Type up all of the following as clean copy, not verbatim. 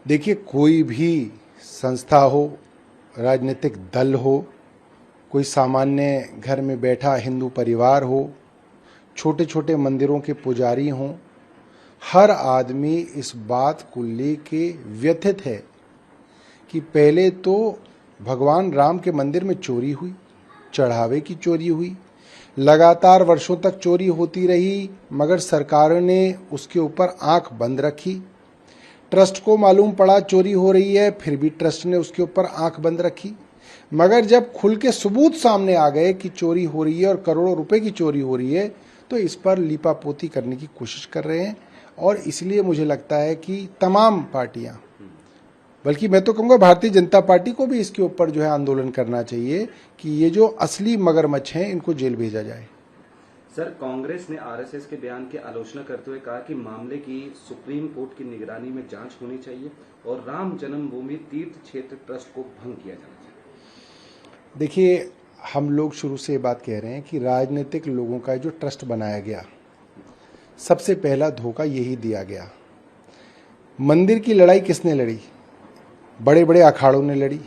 देखिए, कोई भी संस्था हो, राजनीतिक दल हो, कोई सामान्य घर में बैठा हिंदू परिवार हो, छोटे छोटे मंदिरों के पुजारी हों, हर आदमी इस बात को लेके व्यथित है कि पहले तो भगवान राम के मंदिर में चोरी हुई, चढ़ावे की चोरी हुई, लगातार वर्षों तक चोरी होती रही, मगर सरकारों ने उसके ऊपर आंख बंद रखी। ट्रस्ट को मालूम पड़ा चोरी हो रही है, फिर भी ट्रस्ट ने उसके ऊपर आंख बंद रखी। मगर जब खुल के सबूत सामने आ गए कि चोरी हो रही है और करोड़ों रुपए की चोरी हो रही है, तो इस पर लीपापोती करने की कोशिश कर रहे हैं। और इसलिए मुझे लगता है कि तमाम पार्टियां, बल्कि मैं तो कहूँगा भारतीय जनता पार्टी को भी इसके ऊपर जो है आंदोलन करना चाहिए कि ये जो असली मगरमच्छ हैं इनको जेल भेजा जाए। सर, कांग्रेस ने आरएसएस के बयान की आलोचना करते हुए कहा कि मामले की सुप्रीम कोर्ट की निगरानी में जांच होनी चाहिए और राम जन्मभूमि तीर्थ क्षेत्र ट्रस्ट को भंग किया जाना चाहिए। देखिए, हम लोग शुरू से ये बात कह रहे हैं कि राजनीतिक लोगों का जो ट्रस्ट बनाया गया, सबसे पहला धोखा यही दिया गया। मंदिर की लड़ाई किसने लड़ी? बड़े बड़े अखाड़ों ने लड़ी,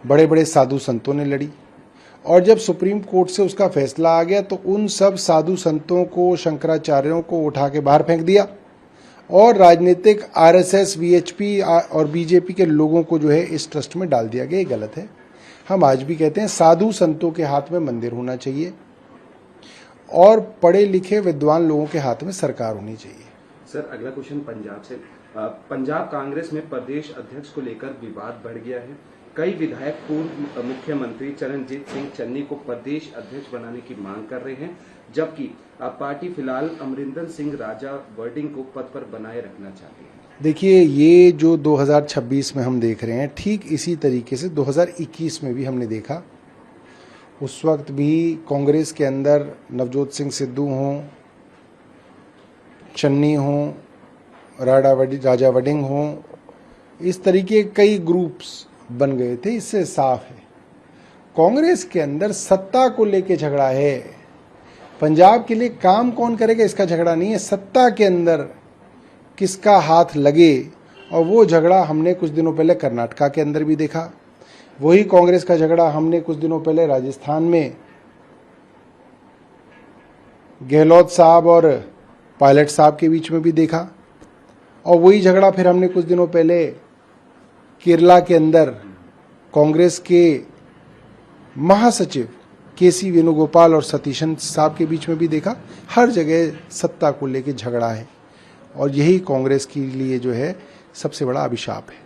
बड़े बड़े साधु संतों ने लड़ी। और जब सुप्रीम कोर्ट से उसका फैसला आ गया तो उन सब साधु संतों को, शंकराचार्यों को उठा के बाहर फेंक दिया और राजनीतिक आरएसएस, वीएचपी और बीजेपी के लोगों को जो है इस ट्रस्ट में डाल दिया गया। ये गलत है। हम आज भी कहते हैं साधु संतों के हाथ में मंदिर होना चाहिए और पढ़े लिखे विद्वान लोगों के हाथ में सरकार होनी चाहिए। सर, अगला क्वेश्चन पंजाब से। पंजाब कांग्रेस में प्रदेश अध्यक्ष को लेकर विवाद बढ़ गया है। कई विधायक पूर्व मुख्यमंत्री चरणजीत सिंह चन्नी को प्रदेश अध्यक्ष बनाने की मांग कर रहे हैं, जबकि पार्टी फिलहाल अमरिंदर सिंह राजा वर्डिंग को पद पर बनाए रखना चाहती है। देखिए, ये जो 2026 में हम देख रहे हैं, ठीक इसी तरीके से 2021 में भी हमने देखा। उस वक्त भी कांग्रेस के अंदर नवजोत सिंह सिद्धू हों, चन्नी हों, राजा वडिंग हों, इस तरीके कई ग्रुप्स बन गए थे। इससे साफ है कांग्रेस के अंदर सत्ता को लेके झगड़ा है। पंजाब के लिए काम कौन करेगा इसका झगड़ा नहीं है, सत्ता के अंदर किसका हाथ लगे। और वो झगड़ा हमने कुछ दिनों पहले कर्नाटका के अंदर भी देखा। वही कांग्रेस का झगड़ा हमने कुछ दिनों पहले राजस्थान में गहलोत साहब और पायलट साहब के बीच में भी देखा। और वही झगड़ा फिर हमने कुछ दिनों पहले केरला के अंदर कांग्रेस के महासचिव केसी वेणुगोपाल और सतीशन साहब के बीच में भी देखा। हर जगह सत्ता को लेकर झगड़ा है और यही कांग्रेस के लिए जो है सबसे बड़ा अभिशाप है।